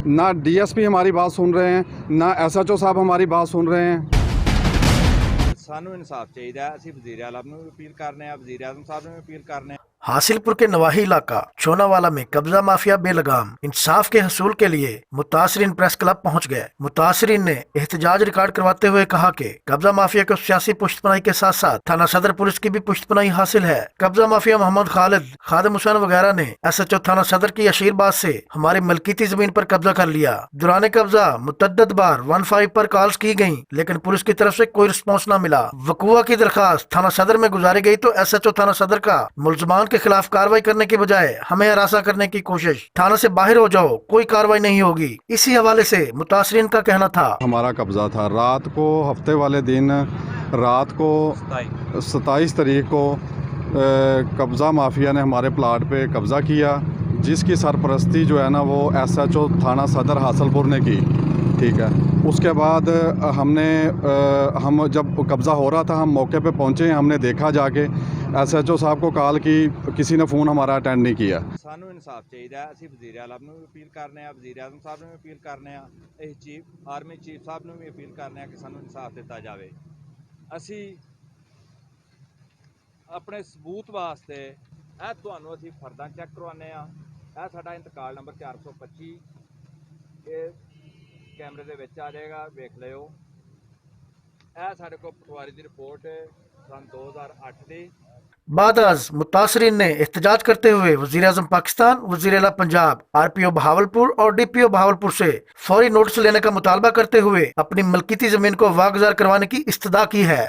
ना डीएसपी हमारी बात सुन रहे हैं, ना एसएचओ साहब हमारी बात सुन रहे हैं। ਸਾਨੂੰ ਇਨਸਾਫ ਚਾਹੀਦਾ ਹੈ। ਅਸੀਂ ਵਜ਼ੀਰ ਆਲਮ ਨੂੰ ਵੀ ਅਪੀਲ ਕਰਨੇ ਆ, ਵਜ਼ੀਰ ਆਜ਼ਮ ਸਾਹਿਬ ਨੂੰ ਵੀ ਅਪੀਲ ਕਰਨੇ ਆ। हासिलपुर के नवाही इलाका चोनावाला में कब्जा माफिया बेलगाम। इंसाफ के हसूल के लिए मुतासरीन प्रेस क्लब पहुंच गए। मुतासरीन ने एहतजाज रिकॉर्ड करवाते हुए कहा कि कब्जा माफिया को सियासी पुष्टपनाही के साथ साथ थाना सदर पुलिस की भी पुष्टपनाही हासिल है। कब्जा माफिया मोहम्मद खालिद, खादिम हुसैन वगैरह ने एसएचओ थाना सदर की अशीरबाद से हमारी मलकीती जमीन पर कब्जा कर लिया। दौरान कब्जा मुतद्दद बार 15 पर कॉल्स की गयी, लेकिन पुलिस की तरफ से कोई रिस्पॉन्स न मिला। वकूआ की दरखास्त थाना सदर में गुजारी गई तो एसएचओ थाना सदर का मुलजमान के खिलाफ कार्रवाई करने के बजाय हमें हरासा करने की कोशिश। थाना से बाहर हो जाओ, कोई कार्रवाई नहीं होगी। इसी हवाले से मुतासरीन का कहना था, हमारा कब्जा था रात को, हफ्ते वाले दिन रात को 27 तारीख को कब्जा माफिया ने हमारे प्लाट पे कब्जा किया, जिसकी सरपरस्ती जो है ना वो एसएचओ थाना सदर हासिलपुर ने की। ठीक है, उसके बाद हम जब कब्ज़ा हो रहा था हम मौके पे पहुंचे, हमने देखा जाके एसएचओ साहब को कॉल की, किसी ने फ़ोन हमारा अटेंड नहीं किया। ਸਾਨੂੰ ਇਨਸਾਫ ਚਾਹੀਦਾ ਹੈ। ਅਸੀਂ ਵਜ਼ੀਰ ਆਲਮ ਨੂੰ ਵੀ ਅਪੀਲ ਕਰਨੇ ਆ, ਵਜ਼ੀਰ ਆਜ਼ਮ ਸਾਹਿਬ ਨੂੰ ਵੀ ਅਪੀਲ ਕਰਨੇ ਆ, ਇਹ ਚੀਫ ਆਰਮੀ ਚੀਫ ਸਾਹਿਬ ਨੂੰ ਵੀ ਅਪੀਲ ਕਰਨੇ ਆ ਕਿ ਸਾਨੂੰ ਇਨਸਾਫ ਦਿੱਤਾ ਜਾਵੇ। ਅਸੀਂ ਆਪਣੇ ਸਬੂਤ ਵਾਸਤੇ ਇਹ ਤੁਹਾਨੂੰ ਅਸੀਂ ਫਰਦਾਂ ਚੈੱਕ ਕਰਵਾਉਂਦੇ ਆ। ਇਹ ਸਾਡਾ ਇੰਤਕਾਲ ਨੰਬਰ 425 ਇਹ ਕੈਮਰੇ ਦੇ ਵਿੱਚ ਆ ਜਾਏਗਾ, ਵੇਖ ਲਿਓ। ਇਹ ਸਾਡੇ ਕੋਲ ਪਟਵਾਰੀ ਦੀ ਰਿਪੋर्ट सन 2008 ਦੀ। बाद मुतासरीन ने एहतजाज करते हुए वजीर आजम पाकिस्तान, वजीर आला पंजाब, RPO बहावलपुर और DPO बहावलपुर से फौरी नोटिस लेने का मुतालबा करते हुए अपनी मलकीती जमीन को वागुजार करवाने की इस्तदा की है।